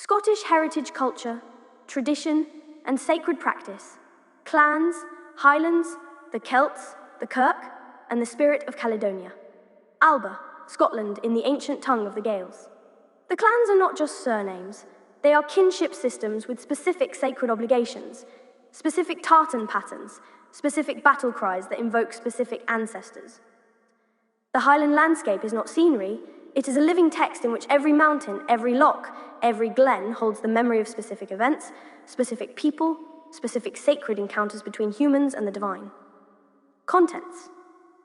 Scottish heritage culture, tradition, and sacred practice. Clans, Highlands, the Celts, the Kirk, and the spirit of Caledonia. Alba, Scotland in the ancient tongue of the Gaels. The clans are not just surnames. They are kinship systems with specific sacred obligations, specific tartan patterns, specific battle cries that invoke specific ancestors. The Highland landscape is not scenery, it is a living text in which every mountain, every loch, every glen holds the memory of specific events, specific people, specific sacred encounters between humans and the divine. Contents.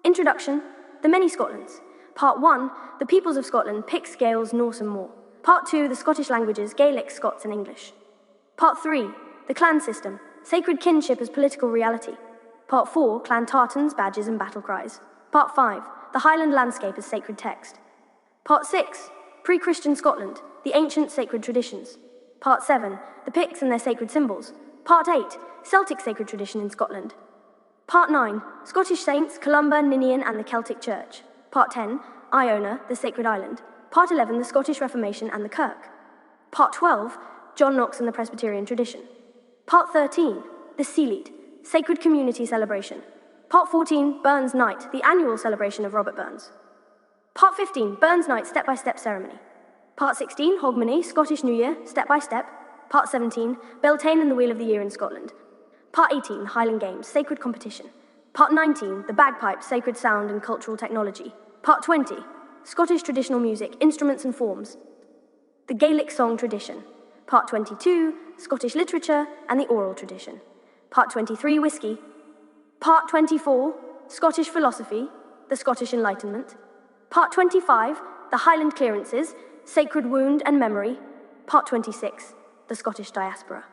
Introduction, the many Scotlands. Part 1, the peoples of Scotland, Picts, Gaels, Norse and more. Part 2, the Scottish languages, Gaelic, Scots and English. Part 3, the clan system, sacred kinship as political reality. Part 4, clan tartans, badges and battle cries. Part 5, the Highland landscape as sacred text. Part 6, pre-Christian Scotland, the ancient sacred traditions. Part 7, the Picts and their sacred symbols. Part 8, Celtic sacred tradition in Scotland. Part 9, Scottish saints, Columba, Ninian and the Celtic Church. Part 10, Iona, the sacred island. Part 11, the Scottish Reformation and the Kirk. Part 12, John Knox and the Presbyterian tradition. Part 13, the Sealit, sacred community celebration. Part 14, Burns Night, the annual celebration of Robert Burns. Part 15, Burns Night step-by-step ceremony. Part 16, Hogmanay, Scottish New Year, step-by-step. Part 17, Beltane and the Wheel of the Year in Scotland. Part 18, Highland Games, sacred competition. Part 19, the bagpipe, sacred sound and cultural technology. Part 20, Scottish traditional music, instruments and forms. The Gaelic song tradition. Part 22, Scottish literature and the oral tradition. Part 23, whisky. Part 24, Scottish philosophy, the Scottish Enlightenment. Part 25, the Highland clearances, sacred wound and memory. Part 26, the Scottish diaspora.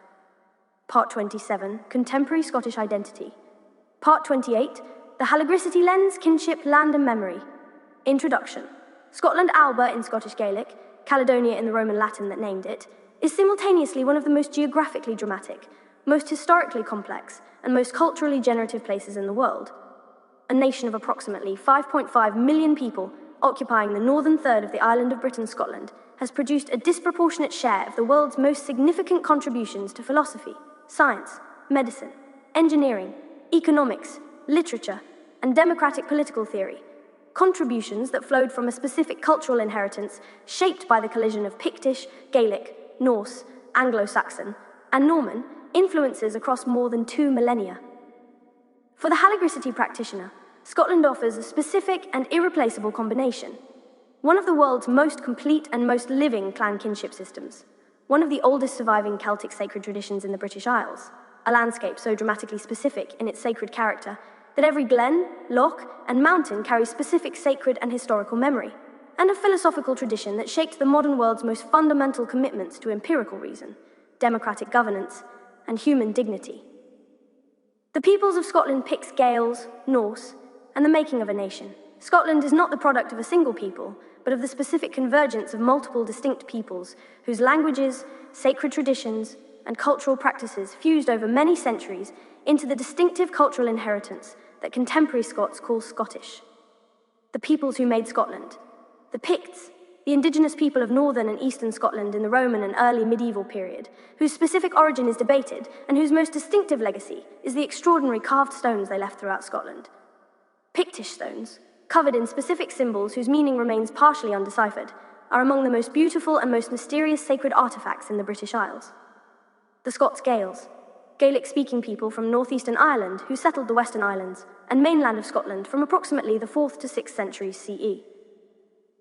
Part 27, contemporary Scottish identity. Part 28, the Halagricity lens, kinship, land and memory. Introduction. Scotland Alba in Scottish Gaelic, Caledonia in the Roman Latin that named it, is simultaneously one of the most geographically dramatic, most historically complex, and most culturally generative places in the world. A nation of approximately 5.5 million people occupying the northern third of the island of Britain, Scotland, has produced a disproportionate share of the world's most significant contributions to philosophy, science, medicine, engineering, economics, literature, and democratic political theory, contributions that flowed from a specific cultural inheritance shaped by the collision of Pictish, Gaelic, Norse, Anglo-Saxon, and Norman influences across more than 2 millennia. For the Halagricity practitioner, Scotland offers a specific and irreplaceable combination. One of the world's most complete and most living clan kinship systems, one of the oldest surviving Celtic sacred traditions in the British Isles, a landscape so dramatically specific in its sacred character that every glen, loch, and mountain carries specific sacred and historical memory, and a philosophical tradition that shaped the modern world's most fundamental commitments to empirical reason, democratic governance, and human dignity. The peoples of Scotland Picts, Gaels, Norse, and the making of a nation. Scotland is not the product of a single people, but of the specific convergence of multiple distinct peoples whose languages, sacred traditions, and cultural practices fused over many centuries into the distinctive cultural inheritance that contemporary Scots call Scottish. The peoples who made Scotland, the Picts, the indigenous people of northern and eastern Scotland in the Roman and early medieval period, whose specific origin is debated and whose most distinctive legacy is the extraordinary carved stones they left throughout Scotland. Pictish stones, covered in specific symbols whose meaning remains partially undeciphered, are among the most beautiful and most mysterious sacred artifacts in the British Isles. The Scots Gaels, Gaelic-speaking people from northeastern Ireland who settled the Western Islands and mainland of Scotland from approximately the 4th to 6th centuries CE.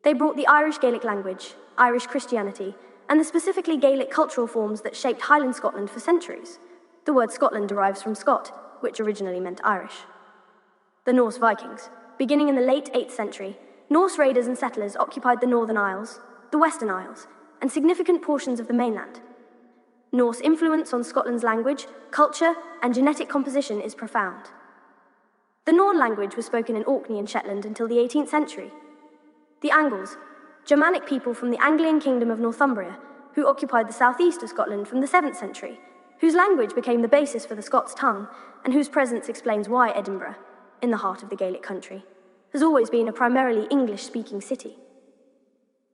They brought the Irish Gaelic language, Irish Christianity, and the specifically Gaelic cultural forms that shaped Highland Scotland for centuries. The word Scotland derives from Scot, which originally meant Irish. The Norse Vikings, beginning in the late 8th century, Norse raiders and settlers occupied the Northern Isles, the Western Isles, and significant portions of the mainland. Norse influence on Scotland's language, culture, and genetic composition is profound. The Norn language was spoken in Orkney and Shetland until the 18th century. The Angles, Germanic people from the Anglian kingdom of Northumbria, who occupied the southeast of Scotland from the 7th century, whose language became the basis for the Scots tongue, and whose presence explains why Edinburgh, in the heart of the Gaelic country, has always been a primarily English-speaking city.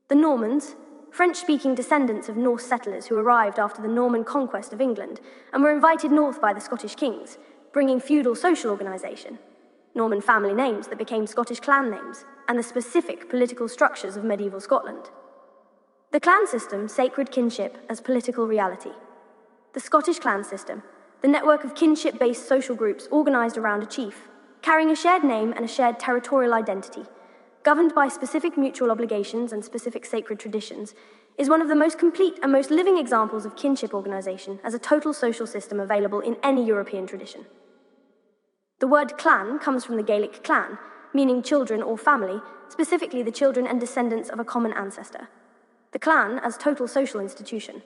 The Normans, French-speaking descendants of Norse settlers who arrived after the Norman conquest of England and were invited north by the Scottish kings, bringing feudal social organisation, Norman family names that became Scottish clan names, and the specific political structures of medieval Scotland. The clan system, sacred kinship as political reality. The Scottish clan system, the network of kinship-based social groups organised around a chief, carrying a shared name and a shared territorial identity, governed by specific mutual obligations and specific sacred traditions, is one of the most complete and most living examples of kinship organisation as a total social system available in any European tradition. The word clan comes from the Gaelic clan, meaning children or family, specifically the children and descendants of a common ancestor. The clan as total social institution.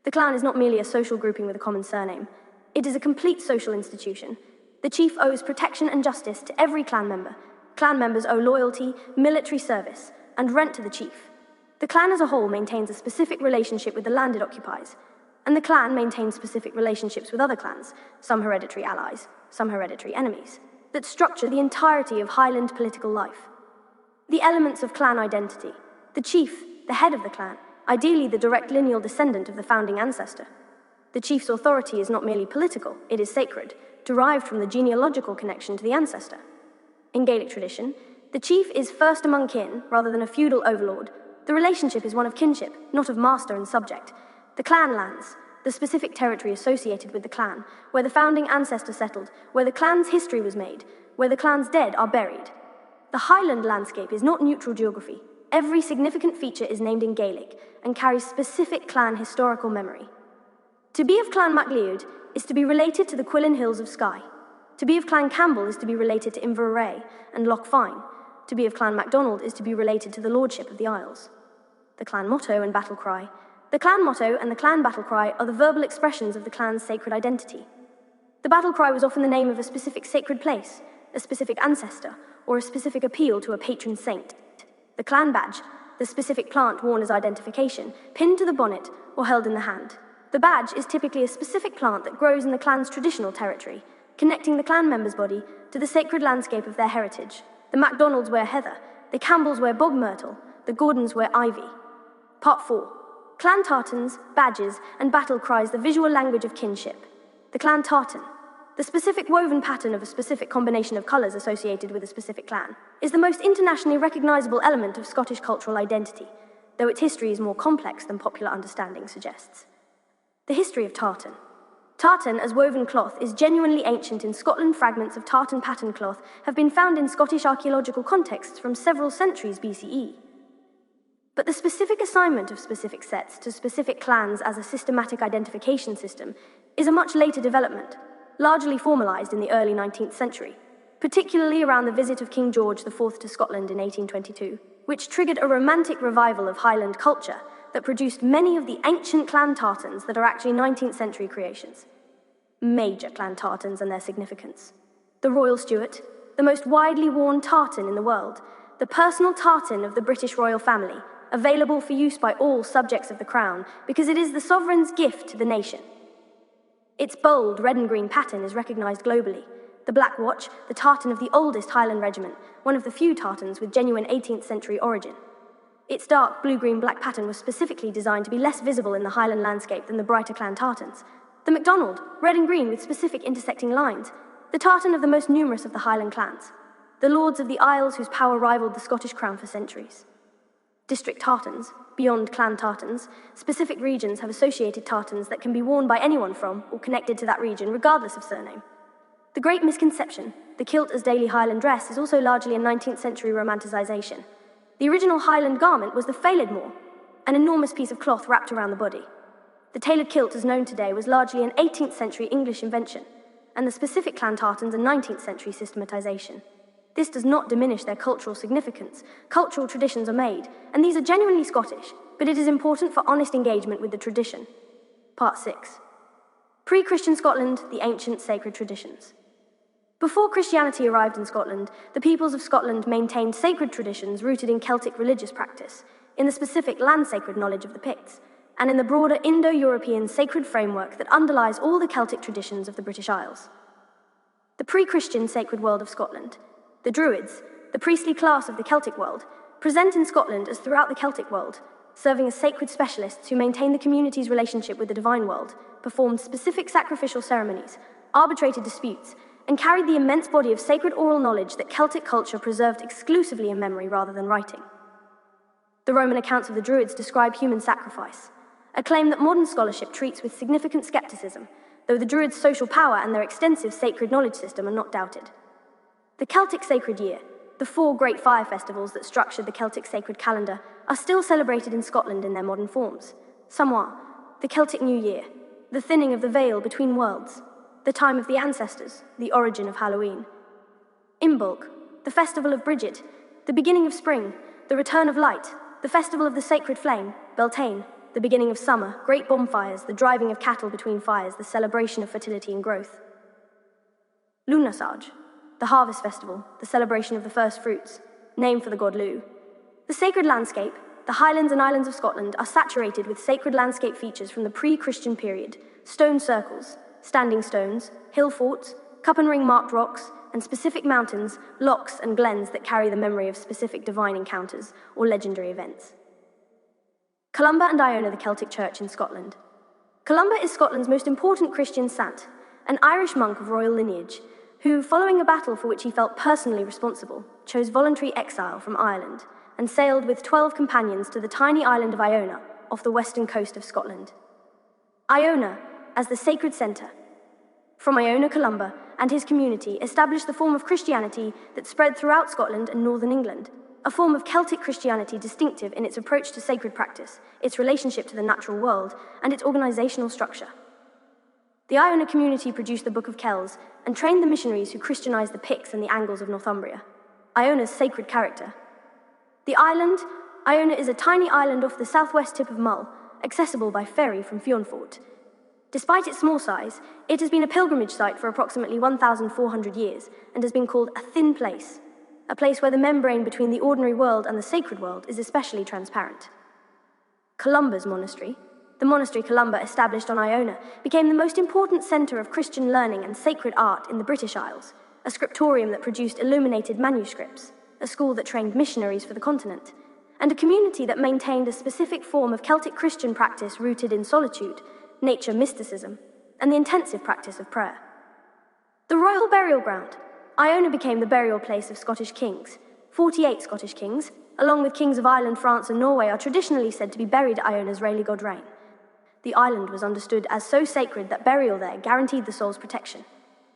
The clan is not merely a social grouping with a common surname. It is a complete social institution. The chief owes protection and justice to every clan member. Clan members owe loyalty, military service, and rent to the chief. The clan as a whole maintains a specific relationship with the land it occupies, and the clan maintains specific relationships with other clans, some hereditary allies, some hereditary enemies, that structure the entirety of Highland political life. The elements of clan identity. The chief, the head of the clan, ideally the direct lineal descendant of the founding ancestor. The chief's authority is not merely political, it is sacred, derived from the genealogical connection to the ancestor. In Gaelic tradition, the chief is first among kin rather than a feudal overlord. The relationship is one of kinship, not of master and subject. The clan lands, the specific territory associated with the clan, where the founding ancestor settled, where the clan's history was made, where the clan's dead are buried. The Highland landscape is not neutral geography. Every significant feature is named in Gaelic and carries specific clan historical memory. To be of Clan MacLeod is to be related to the Quillen Hills of Skye. To be of Clan Campbell is to be related to Invoke and Loch. To be of Clan MacDonald is to be related to the Lordship of the Isles. The clan motto and battle cry. The clan motto and the clan battle cry are the verbal expressions of the clan's sacred identity. The battle cry was often the name of a specific sacred place, a specific ancestor, or a specific appeal to a patron saint. The clan badge, the specific plant worn as identification, pinned to the bonnet or held in the hand. The badge is typically a specific plant that grows in the clan's traditional territory, connecting the clan member's body to the sacred landscape of their heritage. The MacDonalds wear heather, the Campbells wear bog myrtle, the Gordons wear ivy. Part 4. Clan tartans, badges, and battle cries, the visual language of kinship. The clan tartan, the specific woven pattern of a specific combination of colours associated with a specific clan, is the most internationally recognisable element of Scottish cultural identity, though its history is more complex than popular understanding suggests. The history of tartan. Tartan as woven cloth is genuinely ancient in Scotland. Fragments of tartan pattern cloth have been found in Scottish archaeological contexts from several centuries BCE. But the specific assignment of specific sets to specific clans as a systematic identification system is a much later development, largely formalised in the early 19th century, particularly around the visit of King George IV to Scotland in 1822, which triggered a romantic revival of Highland culture that produced many of the ancient clan tartans that are actually 19th century creations. Major clan tartans and their significance. The Royal Stuart, the most widely worn tartan in the world, the personal tartan of the British royal family, available for use by all subjects of the crown because it is the sovereign's gift to the nation. Its bold red and green pattern is recognised globally. The Black Watch, the tartan of the oldest Highland regiment, one of the few tartans with genuine 18th century origin. Its dark blue-green-black pattern was specifically designed to be less visible in the Highland landscape than the brighter clan tartans. The MacDonald, red and green with specific intersecting lines, the tartan of the most numerous of the Highland clans, the lords of the Isles whose power rivaled the Scottish crown for centuries. District tartans, beyond clan tartans, specific regions have associated tartans that can be worn by anyone from or connected to that region regardless of surname. The great misconception, the kilt as daily Highland dress, is also largely a 19th century romanticisation. The original Highland garment was the failidmore, an enormous piece of cloth wrapped around the body. The tailored kilt as known today was largely an 18th century English invention, and the specific clan tartans a 19th century systematisation. This does not diminish their cultural significance. Cultural traditions are made, and these are genuinely Scottish, but it is important for honest engagement with the tradition. Part 6. Pre-Christian Scotland, the ancient sacred traditions. Before Christianity arrived in Scotland, the peoples of Scotland maintained sacred traditions rooted in Celtic religious practice, in the specific land-sacred knowledge of the Picts, and in the broader Indo-European sacred framework that underlies all the Celtic traditions of the British Isles. The pre-Christian sacred world of Scotland. The Druids, the priestly class of the Celtic world, present in Scotland as throughout the Celtic world, serving as sacred specialists who maintained the community's relationship with the divine world, performed specific sacrificial ceremonies, arbitrated disputes, and carried the immense body of sacred oral knowledge that Celtic culture preserved exclusively in memory rather than writing. The Roman accounts of the Druids describe human sacrifice, a claim that modern scholarship treats with significant skepticism, though the Druids' social power and their extensive sacred knowledge system are not doubted. The Celtic Sacred Year, the 4 great fire festivals that structured the Celtic sacred calendar, are still celebrated in Scotland in their modern forms. Samhain, the Celtic New Year, the thinning of the veil between worlds, the time of the ancestors, the origin of Halloween. Invoke, the festival of Bridget, the beginning of spring, the return of light, the festival of the sacred flame, Beltane, the beginning of summer, great bonfires, the driving of cattle between fires, the celebration of fertility and growth. Lunasarge, the harvest festival, the celebration of the first fruits, named for the god Lu. The sacred landscape, the Highlands and Islands of Scotland, are saturated with sacred landscape features from the pre-Christian period: stone circles, standing stones, hill forts, cup and ring marked rocks, and specific mountains, lochs and glens that carry the memory of specific divine encounters or legendary events. Columba and Iona, the Celtic Church in Scotland. Columba is Scotland's most important Christian sant, an Irish monk of royal lineage, who, following a battle for which he felt personally responsible, chose voluntary exile from Ireland and sailed with 12 companions to the tiny island of Iona off the western coast of Scotland. Iona, as the sacred centre. From Iona, Columba and his community established the form of Christianity that spread throughout Scotland and northern England, a form of Celtic Christianity distinctive in its approach to sacred practice, its relationship to the natural world, and its organizational structure. The Iona community produced the Book of Kells and trained the missionaries who Christianized the Picts and the Angles of Northumbria, Iona's sacred character. The island, Iona, is a tiny island off the southwest tip of Mull, accessible by ferry from Fionfort. Despite its small size, it has been a pilgrimage site for approximately 1,400 years and has been called a thin place, a place where the membrane between the ordinary world and the sacred world is especially transparent. Columba's monastery, the monastery Columba established on Iona, became the most important centre of Christian learning and sacred art in the British Isles, a scriptorium that produced illuminated manuscripts, a school that trained missionaries for the continent, and a community that maintained a specific form of Celtic Christian practice rooted in solitude, nature mysticism, and the intensive practice of prayer. The royal burial ground, Iona became the burial place of Scottish kings. 48 Scottish kings, along with kings of Ireland, France, and Norway, are traditionally said to be buried at Iona's Rayleigh reign. The island was understood as so sacred that burial there guaranteed the soul's protection.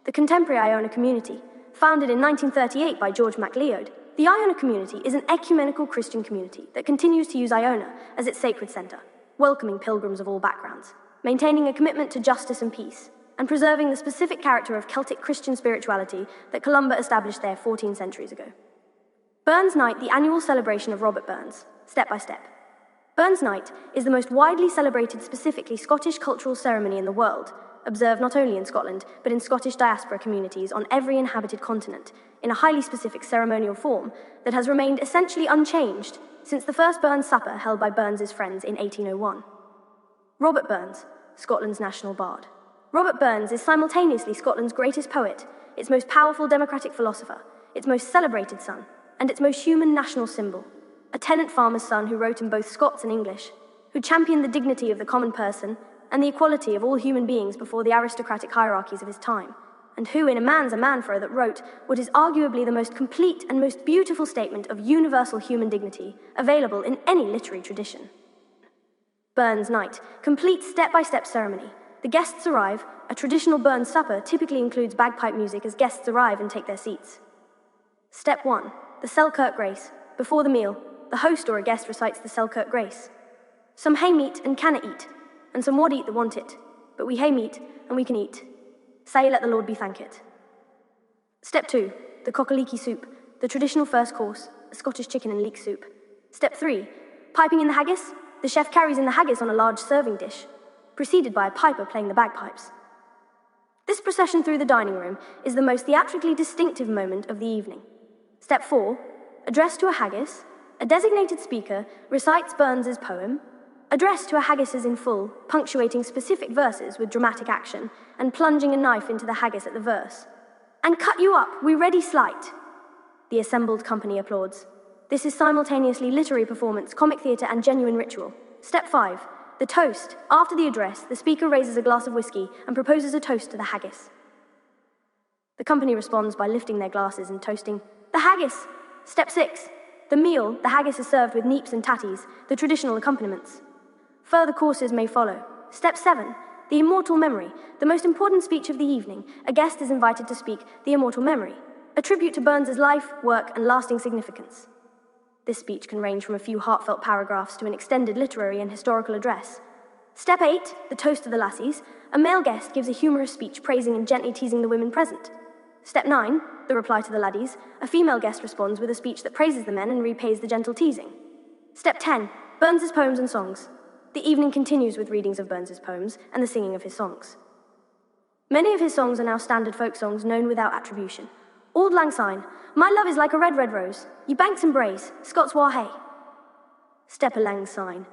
The contemporary Iona community, founded in 1938 by George MacLeod, the Iona community is an ecumenical Christian community that continues to use Iona as its sacred centre, welcoming pilgrims of all backgrounds, maintaining a commitment to justice and peace, and preserving the specific character of Celtic Christian spirituality that Columba established there 14 centuries ago. Burns Night, the annual celebration of Robert Burns, step by step. Burns Night is the most widely celebrated specifically Scottish cultural ceremony in the world, observed not only in Scotland, but in Scottish diaspora communities on every inhabited continent, in a highly specific ceremonial form that has remained essentially unchanged since the first Burns Supper held by Burns's friends in 1801. Robert Burns, Scotland's national bard. Robert Burns is simultaneously Scotland's greatest poet, its most powerful democratic philosopher, its most celebrated son, and its most human national symbol, a tenant farmer's son who wrote in both Scots and English, who championed the dignity of the common person and the equality of all human beings before the aristocratic hierarchies of his time, and who, in A Man's a Man For, that wrote what is arguably the most complete and most beautiful statement of universal human dignity available in any literary tradition. Burns Night, complete step-by-step ceremony. The guests arrive. A traditional Burns supper typically includes bagpipe music as guests arrive and take their seats. Step 1. The Selkirk Grace. Before the meal, the host or a guest recites the Selkirk Grace. Some hae meat and canna eat, and some wad eat that want it, but we hae meat and we can eat. Say let the Lord be thankit. Step 2. The Cockaliki soup, the traditional first course, a Scottish chicken and leek soup. Step 3. Piping in the haggis. The chef carries in the haggis on a large serving dish, preceded by a piper playing the bagpipes. This procession through the dining room is the most theatrically distinctive moment of the evening. Step 4. Addressed to a haggis, a designated speaker recites Burns's poem, addressed to a haggises in full, punctuating specific verses with dramatic action, and plunging a knife into the haggis at the verse. And cut you up, we ready slight. The assembled company applauds. This is simultaneously literary performance, comic theatre, and genuine ritual. Step 5. The toast. After the address, the speaker raises a glass of whiskey and proposes a toast to the haggis. The company responds by lifting their glasses and toasting the haggis. Step 6. The meal. The haggis is served with neeps and tatties, the traditional accompaniments. Further courses may follow. Step 7. The immortal memory. The most important speech of the evening. A guest is invited to speak the immortal memory, a tribute to Burns's life, work, and lasting significance. This speech can range from a few heartfelt paragraphs to an extended literary and historical address. Step 8. The toast of the lassies. A male guest gives a humorous speech praising and gently teasing the women present. Step 9. The reply to the laddies. A female guest responds with a speech that praises the men and repays the gentle teasing. Step 10. Burns's poems and songs. The evening continues with readings of Burns's poems and the singing of his songs. Many of his songs are now standard folk songs known without attribution. Auld Lang Syne. My love is like a red, red rose. Ye banks and braes, Scots war hey. Step a Lang Syne.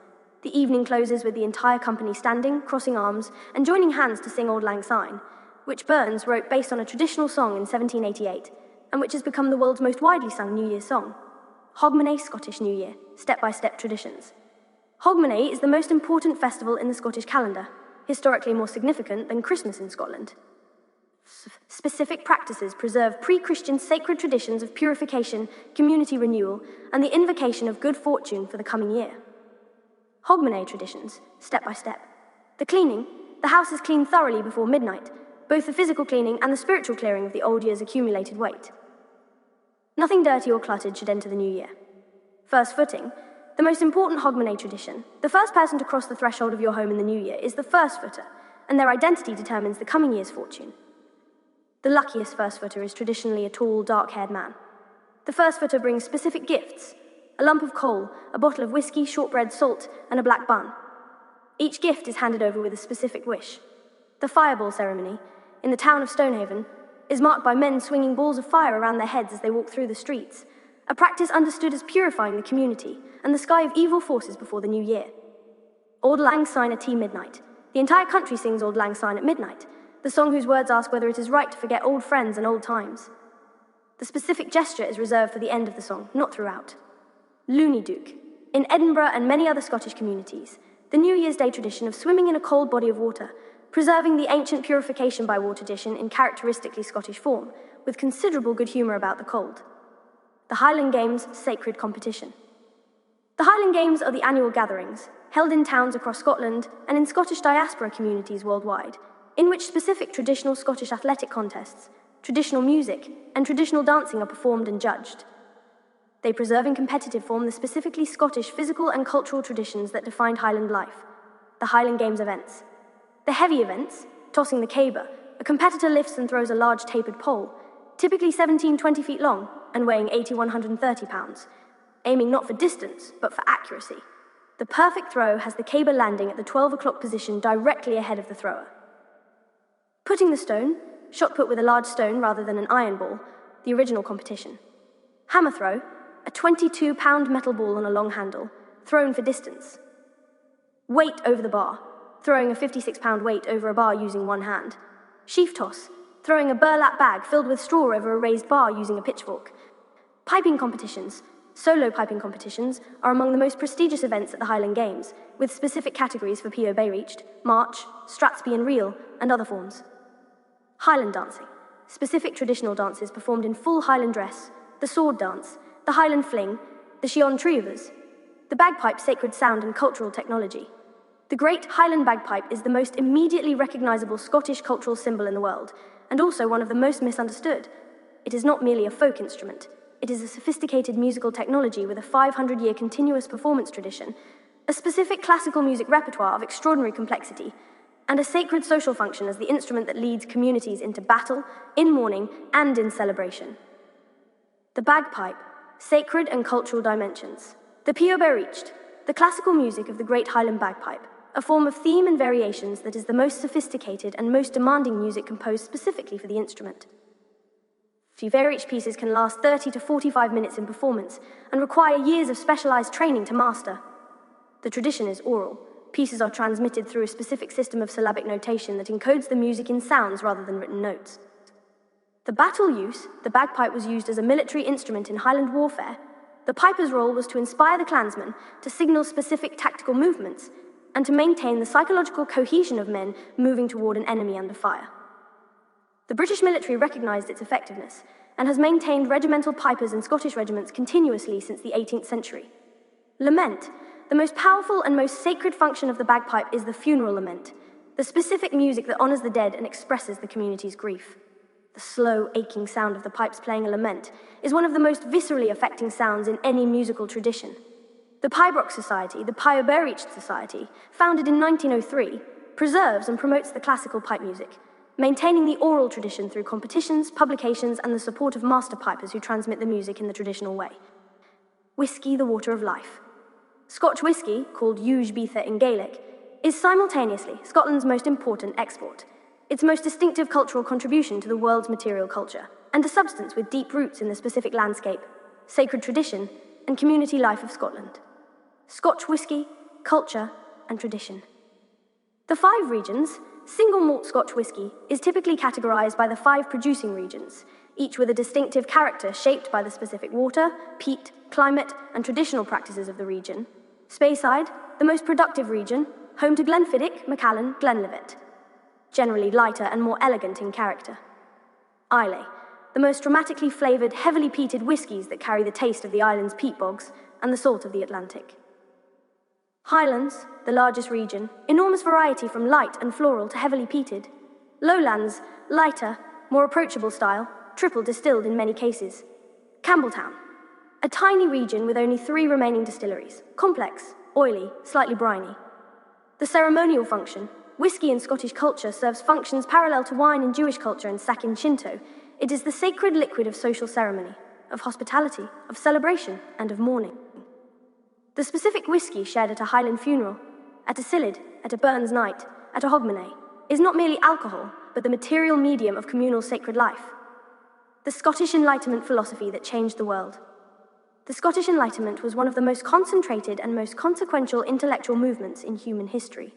The evening closes with the entire company standing, crossing arms, and joining hands to sing Auld Lang Syne, which Burns wrote based on a traditional song in 1788, and which has become the world's most widely sung New Year's song. Hogmanay, Scottish New Year, step-by-step traditions. Hogmanay is the most important festival in the Scottish calendar, historically more significant than Christmas in Scotland. Specific practices preserve pre-Christian sacred traditions of purification, community renewal, and the invocation of good fortune for the coming year. Hogmanay traditions, step by step. The cleaning. The house is cleaned thoroughly before midnight, both the physical cleaning and the spiritual clearing of the old year's accumulated weight. Nothing dirty or cluttered should enter the new year. First footing. The most important Hogmanay tradition. The first person to cross the threshold of your home in the new year is the first footer, and their identity determines the coming year's fortune. The luckiest first footer is traditionally a tall, dark-haired man. The first footer brings specific gifts: a lump of coal, a bottle of whiskey, shortbread, salt, and a black bun. Each gift is handed over with a specific wish. The fireball ceremony, in the town of Stonehaven, is marked by men swinging balls of fire around their heads as they walk through the streets, a practice understood as purifying the community and the sky of evil forces before the new year. Auld Lang Syne at midnight. The entire country sings Auld Lang Syne at midnight, the song whose words ask whether it is right to forget old friends and old times. The specific gesture is reserved for the end of the song, not throughout. Looney Dook. In Edinburgh and many other Scottish communities, the New Year's Day tradition of swimming in a cold body of water, preserving the ancient purification by water tradition in characteristically Scottish form, with considerable good humour about the cold. The Highland Games sacred competition. The Highland Games are the annual gatherings, held in towns across Scotland and in Scottish diaspora communities worldwide, in which specific traditional Scottish athletic contests, traditional music, and traditional dancing are performed and judged. They preserve in competitive form the specifically Scottish physical and cultural traditions that defined Highland life. The Highland Games events. The heavy events, tossing the caber, a competitor lifts and throws a large tapered pole, typically 17-20 feet long and weighing 80-130 pounds, aiming not for distance, but for accuracy. The perfect throw has the caber landing at the 12 o'clock position directly ahead of the thrower. Putting the stone, shot put with a large stone rather than an iron ball, the original competition. Hammer throw, a 22-pound metal ball on a long handle, thrown for distance. Weight over the bar, throwing a 56-pound weight over a bar using one hand. Sheaf toss, throwing a burlap bag filled with straw over a raised bar using a pitchfork. Piping competitions, solo piping competitions, are among the most prestigious events at the Highland Games, with specific categories for P.O. Bay-reached, march, strathspey and reel, and other forms. Highland dancing, specific traditional dances performed in full Highland dress, the sword dance, the Highland fling, the Shion Triovers, the bagpipe sacred sound and cultural technology. The great Highland bagpipe is the most immediately recognisable Scottish cultural symbol in the world, and also one of the most misunderstood. It is not merely a folk instrument. It is a sophisticated musical technology with a 500-year continuous performance tradition, a specific classical music repertoire of extraordinary complexity, and a sacred social function as the instrument that leads communities into battle, in mourning, and in celebration. The bagpipe, sacred and cultural dimensions. The P.O. Bay-reached, the classical music of the great Highland bagpipe, a form of theme and variations that is the most sophisticated and most demanding music composed specifically for the instrument. Few Bay-reached pieces can last 30 to 45 minutes in performance and require years of specialized training to master. The tradition is oral. Pieces are transmitted through a specific system of syllabic notation that encodes the music in sounds rather than written notes. The battle use, the bagpipe was used as a military instrument in Highland warfare. The piper's role was to inspire the clansmen to signal specific tactical movements and to maintain the psychological cohesion of men moving toward an enemy under fire. The British military recognised its effectiveness and has maintained regimental pipers in Scottish regiments continuously since the 18th century. Lament, the most powerful and most sacred function of the bagpipe, is the funeral lament, the specific music that honours the dead and expresses the community's grief. The slow, aching sound of the pipes playing a lament is one of the most viscerally affecting sounds in any musical tradition. The Pibroch Society, the Pioberich Society, founded in 1903, preserves and promotes the classical pipe music, maintaining the oral tradition through competitions, publications, and the support of master pipers who transmit the music in the traditional way. Whisky, the water of life. Scotch whisky, called Uge Beatha in Gaelic, is simultaneously Scotland's most important export, its most distinctive cultural contribution to the world's material culture, and a substance with deep roots in the specific landscape, sacred tradition, and community life of Scotland. Scotch whisky, culture, and tradition. The 5 regions, single malt Scotch whisky is typically categorised by the 5 producing regions, each with a distinctive character shaped by the specific water, peat, climate, and traditional practices of the region. Speyside, the most productive region, home to Glenfiddich, Macallan, Glenlivet, generally lighter and more elegant in character. Islay, the most dramatically flavoured, heavily peated whiskies that carry the taste of the island's peat bogs and the salt of the Atlantic. Highlands, the largest region, enormous variety from light and floral to heavily peated. Lowlands, lighter, more approachable style, triple distilled in many cases. Campbelltown, a tiny region with only 3 remaining distilleries, complex, oily, slightly briny. The ceremonial function, whiskey in Scottish culture serves functions parallel to wine in Jewish culture and sake in Shinto. It is the sacred liquid of social ceremony, of hospitality, of celebration, and of mourning. The specific whiskey shared at a Highland funeral, at a Scilid, at a Burns night, at a Hogmanay, is not merely alcohol, but the material medium of communal sacred life. The Scottish Enlightenment philosophy that changed the world. The Scottish Enlightenment was one of the most concentrated and most consequential intellectual movements in human history,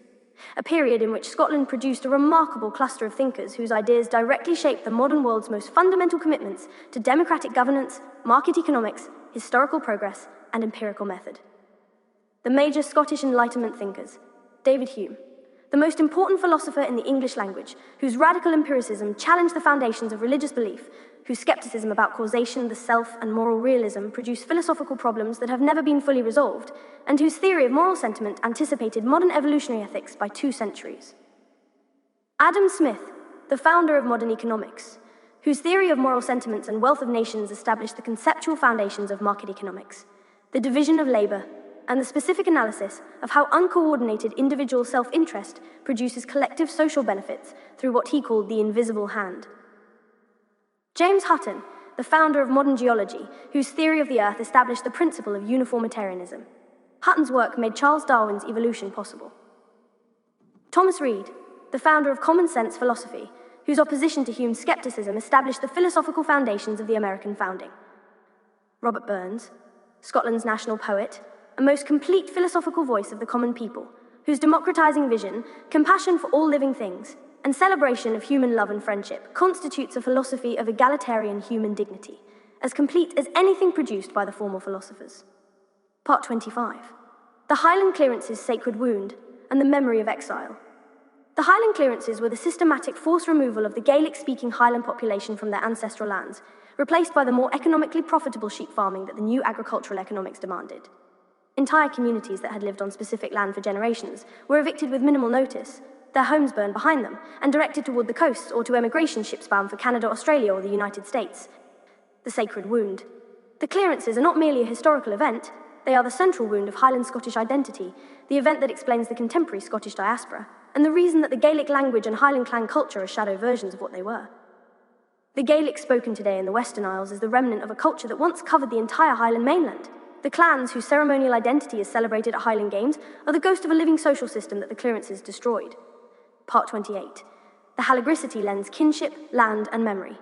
a period in which Scotland produced a remarkable cluster of thinkers whose ideas directly shaped the modern world's most fundamental commitments to democratic governance, market economics, historical progress, and empirical method. The major Scottish Enlightenment thinkers: David Hume, the most important philosopher in the English language, whose radical empiricism challenged the foundations of religious belief, whose skepticism about causation, the self, and moral realism produced philosophical problems that have never been fully resolved, and whose theory of moral sentiment anticipated modern evolutionary ethics by 2 centuries. Adam Smith, the founder of modern economics, whose theory of moral sentiments and wealth of nations established the conceptual foundations of market economics, the division of labour, and the specific analysis of how uncoordinated individual self-interest produces collective social benefits through what he called the invisible hand. James Hutton, the founder of modern geology, whose theory of the Earth established the principle of uniformitarianism. Hutton's work made Charles Darwin's evolution possible. Thomas Reid, the founder of common sense philosophy, whose opposition to Hume's skepticism established the philosophical foundations of the American founding. Robert Burns, Scotland's national poet, a most complete philosophical voice of the common people, whose democratizing vision, compassion for all living things, and celebration of human love and friendship constitutes a philosophy of egalitarian human dignity, as complete as anything produced by the formal philosophers. Part 25. The Highland Clearances' Sacred Wound and the Memory of Exile. The Highland Clearances were the systematic forced removal of the Gaelic-speaking Highland population from their ancestral lands, replaced by the more economically profitable sheep farming that the new agricultural economics demanded. Entire communities that had lived on specific land for generations were evicted with minimal notice, their homes burned behind them, and directed toward the coasts or to emigration ships bound for Canada, Australia, or the United States. The Sacred Wound. The clearances are not merely a historical event, they are the central wound of Highland Scottish identity, the event that explains the contemporary Scottish diaspora, and the reason that the Gaelic language and Highland clan culture are shadow versions of what they were. The Gaelic spoken today in the Western Isles is the remnant of a culture that once covered the entire Highland mainland. The clans whose ceremonial identity is celebrated at Highland Games are the ghost of a living social system that the clearances destroyed. Part 28. The Halagricity lends kinship, land, and memory.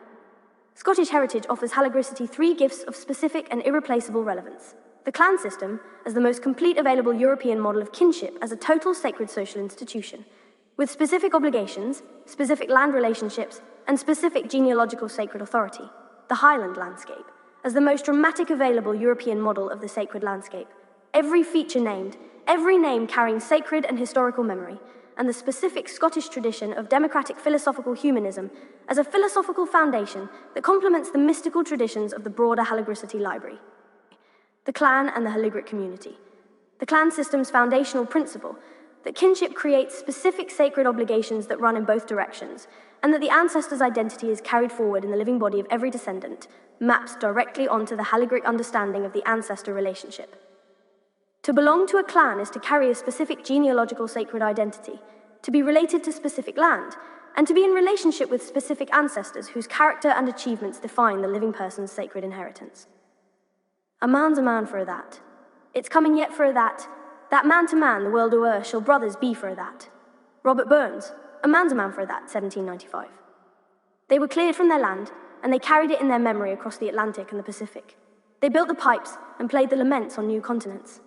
Scottish heritage offers Halagricity 3 gifts of specific and irreplaceable relevance. The clan system, as the most complete available European model of kinship as a total sacred social institution, with specific obligations, specific land relationships, and specific genealogical sacred authority. The Highland landscape, as the most dramatic available European model of the sacred landscape. Every feature named, every name carrying sacred and historical memory, and the specific Scottish tradition of democratic philosophical humanism as a philosophical foundation that complements the mystical traditions of the broader Haligricity library. The clan and the Haligric community. The clan system's foundational principle that kinship creates specific sacred obligations that run in both directions, and that the ancestor's identity is carried forward in the living body of every descendant, maps directly onto the Haligric understanding of the ancestor relationship. To belong to a clan is to carry a specific genealogical sacred identity, to be related to specific land, and to be in relationship with specific ancestors whose character and achievements define the living person's sacred inheritance. A man's a man for a that. It's coming yet for a that man to man the world o'er shall brothers be for a that. Robert Burns, a man's a man for a that, 1795. They were cleared from their land, and they carried it in their memory across the Atlantic and the Pacific. They built the pipes and played the laments on new continents.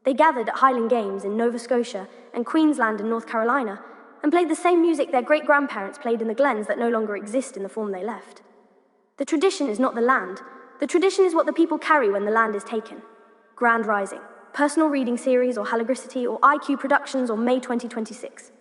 They gathered at Highland Games in Nova Scotia and Queensland and North Carolina, and played the same music their great-grandparents played in the glens that no longer exist in the form they left. The tradition is not the land. The tradition is what the people carry when the land is taken. Grand Rising, personal reading series or Haligricity or IQ Productions or May 2026.